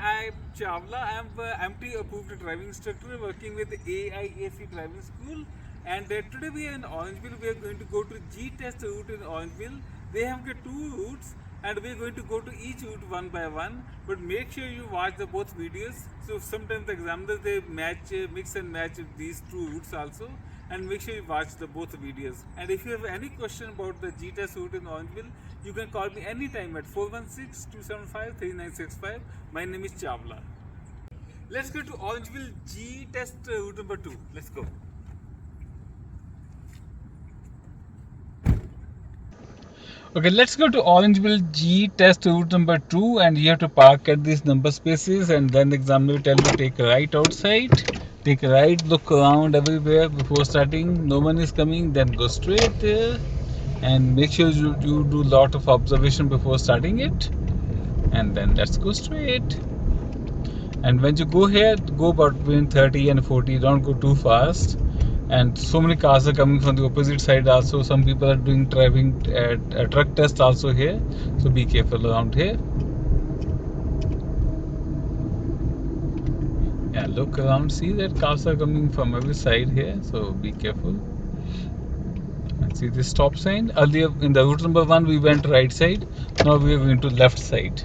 I'm Chawla. I'm MT approved driving instructor working with AIAC driving school. And today we are in Orangeville. We are going to go to G Test route in Orangeville. They have got two routes, and we are going to go to each route one by one. But make sure you watch the both videos. So sometimes the examiners they mix and match these two routes also. And make sure you watch the both videos. And if you have any question about the G Test route in Orangeville, you can call me anytime at 416-275-3965. My name is Chawla. Let's go to Orangeville G Test route number 2. Let's go. Okay, let's go to Orangeville G Test route number 2, and you have to park at these number spaces, and then the examiner will tell you take a right outside, take a right, look around everywhere before starting. No one is coming, then go straight there, and make sure you do a lot of observation before starting it, and then let's go straight. And when you go here, go about between 30 and 40, don't go too fast. And so many cars are coming from the opposite side also. Some people are doing driving a truck test also here, so be careful around here. Yeah, look around, see that cars are coming from every side here, so be careful. And see this stop sign. Earlier in the route number 1 we went right side, now we are going to left side.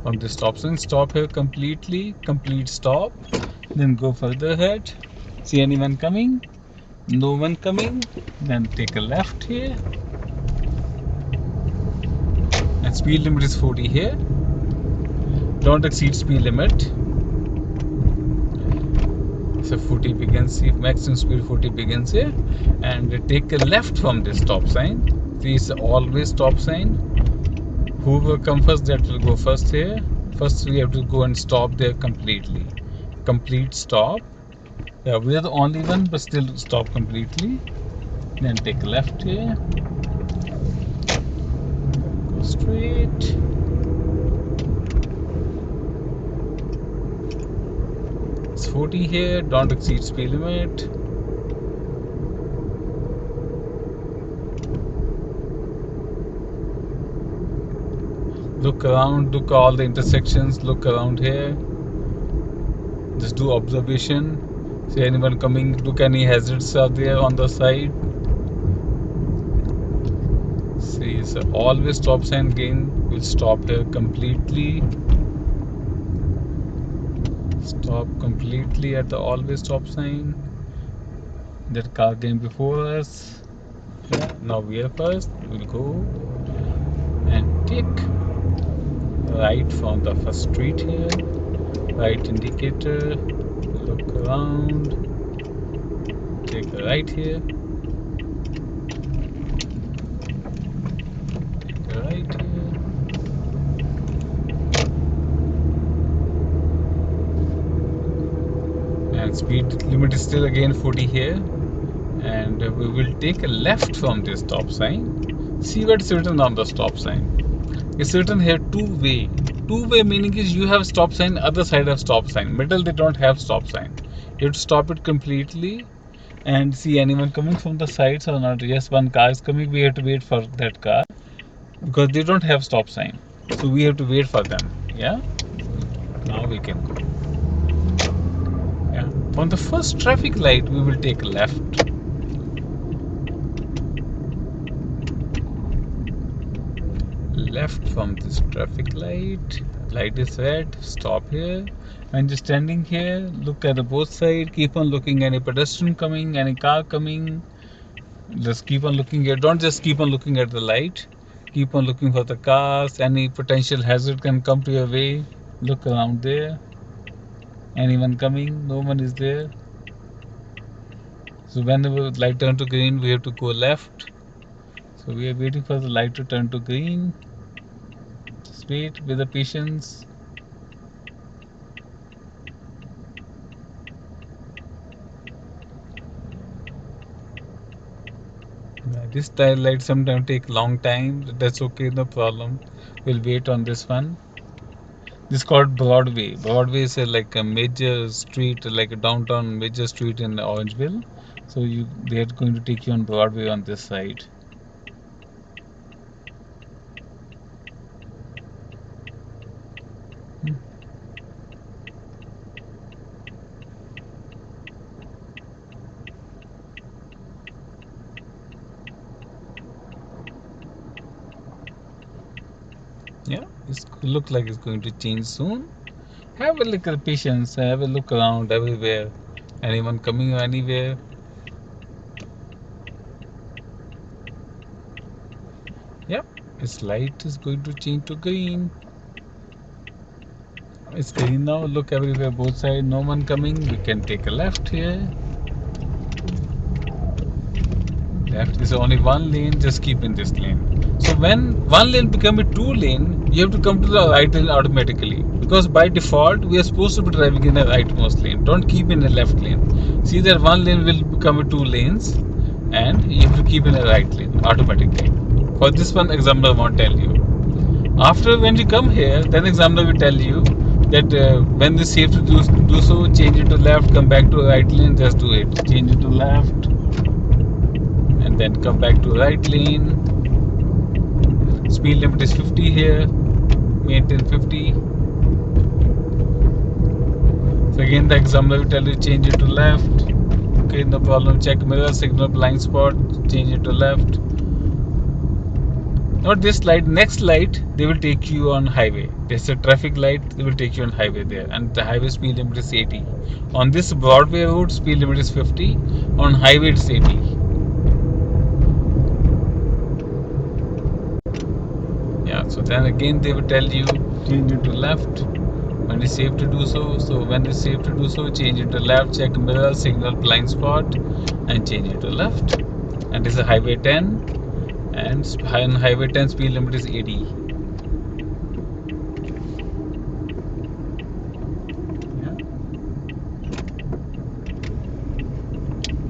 From the stop sign, stop here completely, complete stop, then go further ahead. See anyone coming? No one coming, then take a left here, and speed limit is 40 here. Don't exceed speed limit. So 40 begins here, maximum speed 40 begins here, and take a left from this stop sign. This is always stop sign. Whoever comes first, that will go first here. First we have to go and stop there completely. Complete stop. Yeah, we are the only one, but still stop completely. Then take a left here. Go straight. It's 40 here. Don't exceed speed limit. Look around. Look all the intersections. Look around here. Just do observation. See anyone coming, look any hazards are there on the side. See, so always stop sign again, we'll stop here completely. Stop completely at the always stop sign. That car came before us. Yeah, now we are first, we'll go and take right from the first street here. Right indicator. Look around, take a right here, take a right here, and speed limit is still again 40 here, and we will take a left from this stop sign. See what's written on the stop sign. It's written here two-way. Two-way meaning is you have stop sign, other side have stop sign. Middle they don't have stop sign. You have to stop it completely and see anyone coming from the sides or not. Yes, one car is coming. We have to wait for that car because they don't have stop sign. So we have to wait for them. Yeah. Now we can go. Yeah. On the first traffic light, we will take left. Left from this traffic light. Light is red. Stop here. When you're standing here, look at the both sides. Keep on looking. Any pedestrian coming, any car coming. Just keep on looking here. Don't just keep on looking at the light. Keep on looking for the cars. Any potential hazard can come to your way. Look around there. Anyone coming? No one is there. So whenever the light turn to green, we have to go left. So we are waiting for the light to turn to green. Just wait with the patience. This tail light sometimes take long time. That's okay, no problem. We'll wait on this one. This is called Broadway. Broadway is like a major street, like a downtown major street in Orangeville. So they are going to take you on Broadway on this side. It look like it's going to change soon. Have a little patience. Have a look around everywhere. Anyone coming anywhere? Yep, its light is going to change to green. It's green now. Look everywhere, both sides. No one coming. We can take a left here. Left is only one lane. Just keep in this lane. So when one lane becomes a two lane, you have to come to the right lane automatically. Because by default, we are supposed to be driving in a rightmost lane. Don't keep in a left lane. See that one lane will become a two lanes, and you have to keep in a right lane automatically. For this one, examiner won't tell you. After when you come here, then examiner will tell you that when it's safe to do so, change it to left, come back to right lane, just do it. Change it to left, and then come back to right lane. Speed limit is 50 here, maintain 50. So again the examiner will tell you change it to left. Okay, no problem. Check mirror, signal blind spot, change it to left. Not this light, next light they will take you on highway. There's a traffic light, they will take you on highway there, and the highway speed limit is 80. On this Broadway road, speed limit is 50. On highway it's 80. Yeah, so then again they will tell you change it to left when it's safe to do so. So when it's safe to do so, change it to left, check mirror, signal blind spot, and change it to left. And this is highway 10. And on highway 10 speed limit is 80. Yeah.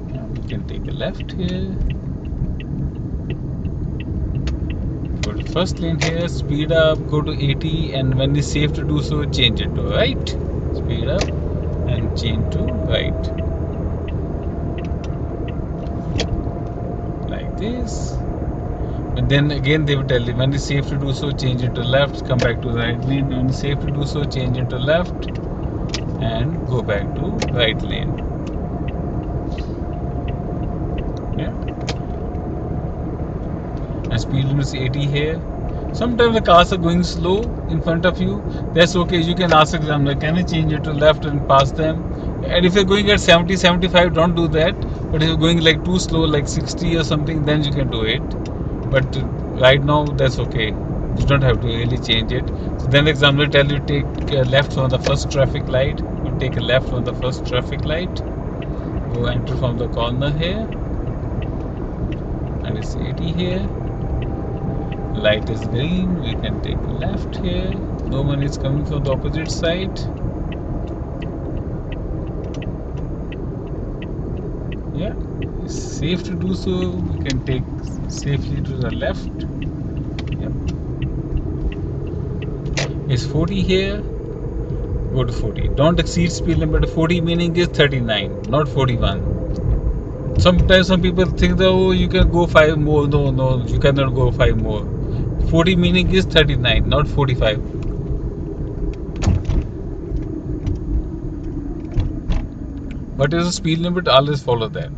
Now we can take a left here. Go to first lane here, speed up, go to 80, and when it's safe to do so, change it to right. Speed up and change to right. Like this. And then again they will tell you when it's safe to do so, change it to left, come back to right lane. When it's safe to do so, change it to left and go back to right lane. Yeah. And speed limit is 80 here. Sometimes the cars are going slow in front of you. That's okay. You can ask examiner, can I change it to left and pass them? And if you're going at 70, 75, don't do that. But if you're going like too slow, like 60 or something, then you can do it. But right now that's okay. You don't have to really change it. So then the examiner will tell you take a left from the first traffic light. You take a left from the first traffic light. Go enter from the corner here. And it's 80 here. Light is green. We can take left here. No one is coming from the opposite side. Yeah. It's safe to do so. We can take safely to the left. Yep. It's 40 here. Go to 40. Don't exceed speed limit. 40 meaning is 39, not 41. Sometimes some people think that oh you can go 5 more. No, you cannot go 5 more. 40 meaning is 39, not 45. What is the speed limit? Always follow that.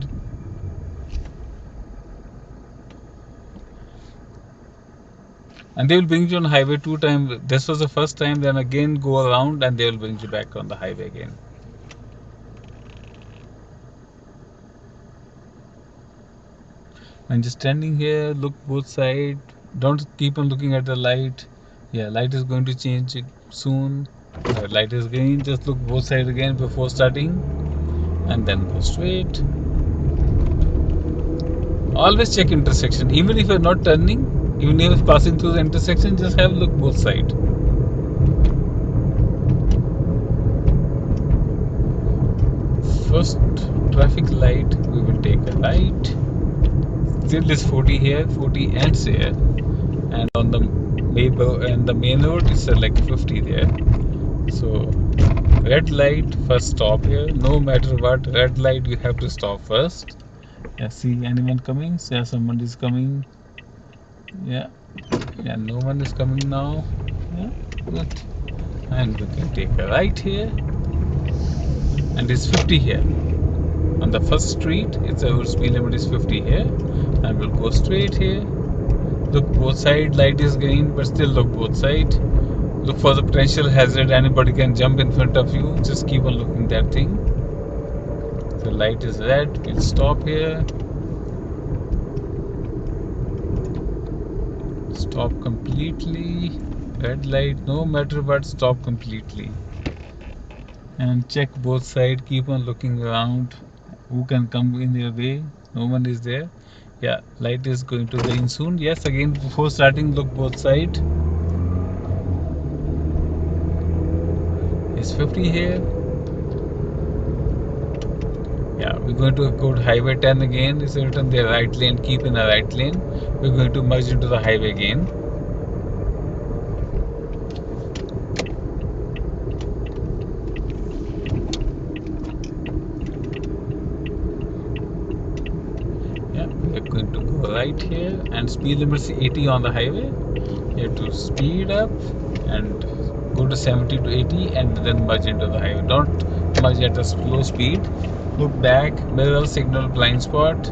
And they will bring you on highway 2 times. This was the first time, then again go around and they will bring you back on the highway again. And just standing here, look both sides. Don't keep on looking at the light. Yeah, light is going to change soon. Light is green. Just look both sides again before starting, and then go straight. Always check intersection. Even if you're not turning, even if passing through the intersection, just have a look both sides. First traffic light, we will take a right. Still is 40 here, 40 ends here, and on the main road it's like 50 there. So red light, first stop here. No matter what, red light you have to stop first. Yeah, see anyone coming? Yeah, someone is coming. Yeah, no one is coming now. Yeah, good. And we can take a right here, and it's 50 here. On the first street, its speed limit is 50 here, and we'll go straight here. Look both sides, light is green, but still look both sides. Look for the potential hazard. Anybody can jump in front of you. Just keep on looking that thing. The light is red. We'll stop here. Stop completely. Red light, no matter what, stop completely. And check both sides. Keep on looking around. Who can come in your way? No one is there. Yeah, light is going to rain soon. Yes, again before starting, look both sides. It's 50 here. Yeah, we're going to go to highway 10 again. It's written there right lane. Keep in the right lane. We're going to merge into the highway again. We're going to go right here, and speed limit is 80 on the highway. You have to speed up and go to 70 to 80 and then merge into the highway. Don't merge at a slow speed. Look back, mirror, signal, blind spot,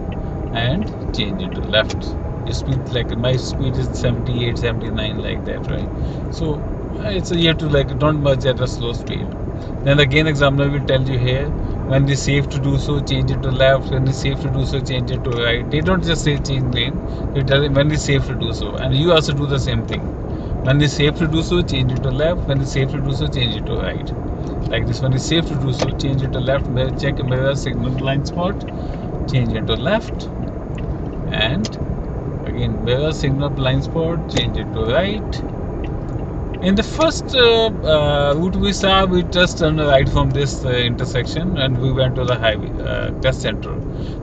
and change it to left. Your speed, like my speed is 78, 79, like that, right? So it's you have to don't merge at a slow speed. Then again, examiner will tell you here, when it's safe to do so, change it to left. When it's safe to do so, change it to right. They don't just say change lane. They tell you when it's safe to do so, and you also do the same thing. When it's safe to do so, change it to left. When it's safe to do so, change it to right. Like this, when it's safe to do so, change it to left. Check mirror, signal, blind spot, change it to left. And again, mirror, signal, blind spot, change it to right. In the first route we saw, we just turned right from this intersection and we went to the highway test center.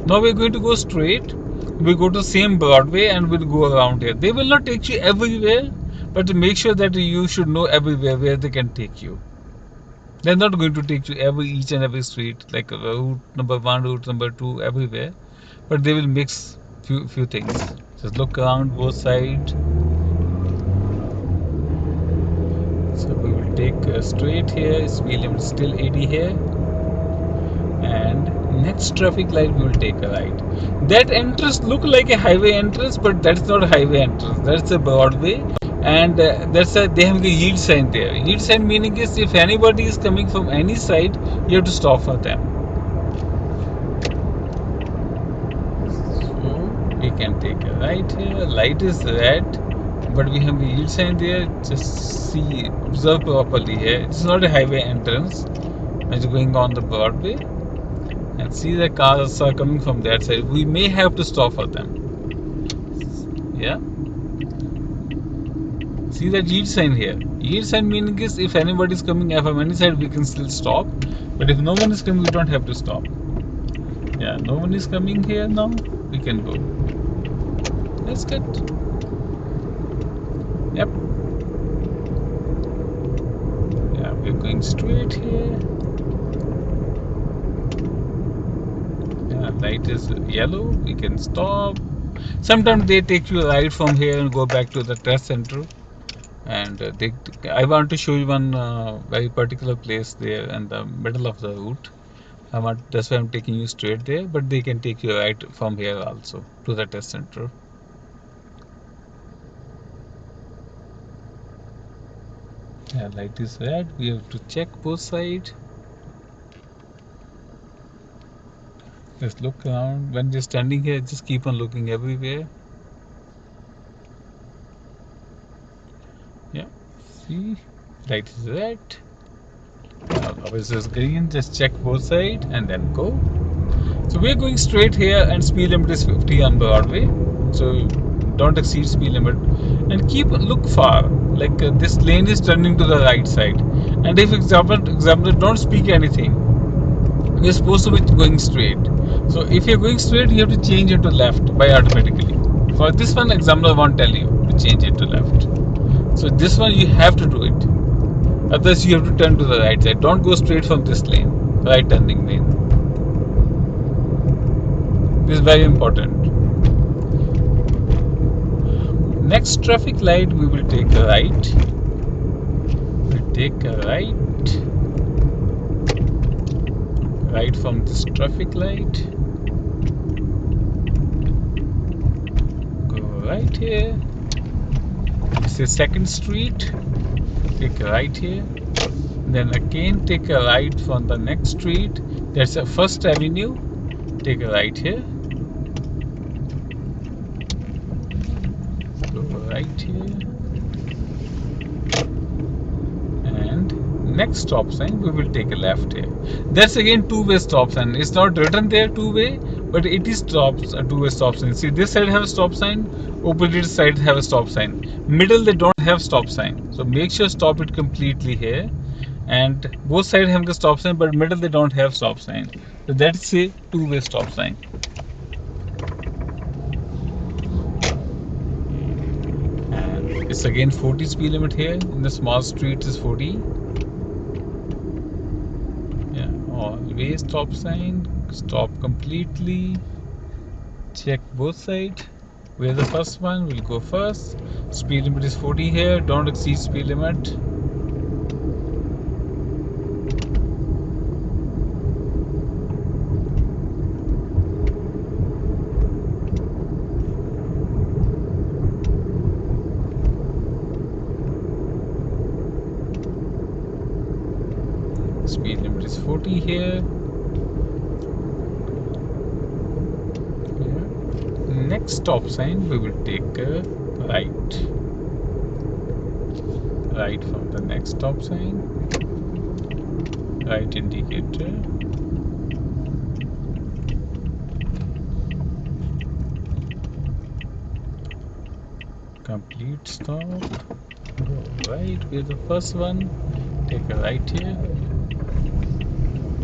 Now we're going to go straight. We go to same Broadway and we'll go around here. They will not take you everywhere, but to make sure that you should know everywhere where they can take you. They're not going to take you each and every street, like route number 1, route number 2, everywhere. But they will mix few things. Just look around both sides. So we will take straight here. Speed limit still 80 here. And next traffic light we will take a right. That entrance look like a highway entrance, but that's not a highway entrance. That's a Broadway. And they have a yield sign there. Yield sign meaning is if anybody is coming from any side, you have to stop for them. So we can take a right here. Light is red, but we have a yield sign there. Just observe properly here. It's not a highway entrance. It's going on the Broadway. And see the cars are coming from that side. We may have to stop for them. Yeah. See that yield sign here. Yield sign meaning is if anybody is coming from any side, we can still stop. But if no one is coming, we don't have to stop. Yeah, no one is coming here now. We can go. Let's get. Yep. Yeah, we're going straight here. Yeah, light is yellow. We can stop. Sometimes they take you right from here and go back to the test center. And I want to show you one very particular place there in the middle of the route. That's why I'm taking you straight there, but they can take you right from here also to the test center. Yeah, light is red. We have to check both sides. Just look around. When you're standing here, just keep on looking everywhere. Yeah, see, light is red. Ours is green. Just check both sides and then go. So we're going straight here, and speed limit is 50 on Broadway. So don't exceed speed limit, and look far. Like this lane is turning to the right side, and if example don't speak anything, we're supposed to be going straight. So if you're going straight, you have to change it to left by automatically. For this one, examiner won't tell you to change it to left. So this one you have to do it. Otherwise you have to turn to the right side. Don't go straight from this lane, right turning lane. This is very important. Next traffic light we will take a right. We'll take a right. Right from this traffic light. Go right here. This is 2nd Street. take a right here. Then again take a right from the next street. That's a First Avenue. Take a right here. Go right here. And next stop sign we will take a left here. That's again two-way stop sign. It's not written there two-way, but it is a two-way stop sign. See, this side have a stop sign, opposite side have a stop sign. Middle they don't have stop sign. So make sure stop it completely here. And both sides have a stop sign, but middle they don't have stop sign. So that's a two-way stop sign. And it's again 40 speed limit here. In the small streets is 40. Yeah, always stop sign. Stop completely. Check both sides. Where the first one will go first. Speed limit is 40 here. Don't exceed speed limit. Speed limit is 40 here. Next stop sign we will take a right from the next stop sign. Right indicator. Complete stop. Go right with the first one. Take a right here.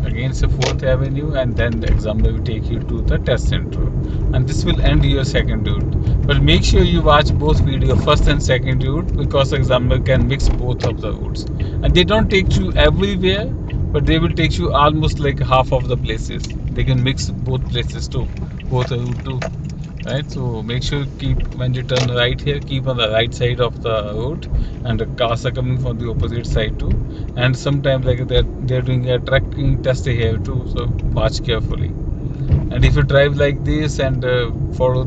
Again it's a 4th Avenue, and then the examiner will take you to the test center, and this will end your second route. But make sure you watch both video, first and second route, because the examiner can mix both of the routes, and they don't take you everywhere, but they will take you almost like half of the places. They can mix both places too, both the route too, right? So make sure when you turn right here, keep on the right side of the road, and the cars are coming from the opposite side too. And sometimes like they're doing a tracking test here too, so watch carefully. And if you drive like this and follow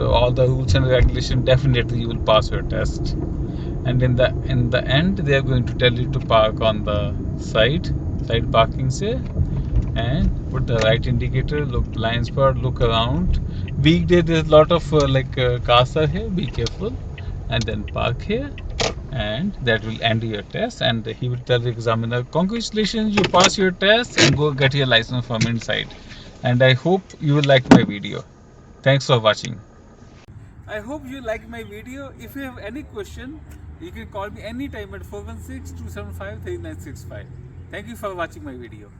all the rules and regulation, definitely you will pass your test. And in the end they are going to tell you to park on the side parking here, and put the right indicator, look blind spot, look around. Weekday there's a lot of cars are here, be careful, and then park here, and that will end your test. And he will tell the examiner, congratulations, you pass your test, and go get your license from inside. And I hope you will like my video. Thanks for watching. I hope you like my video. If you have any question, you can call me anytime at 416-275-3965. Thank you for watching my video.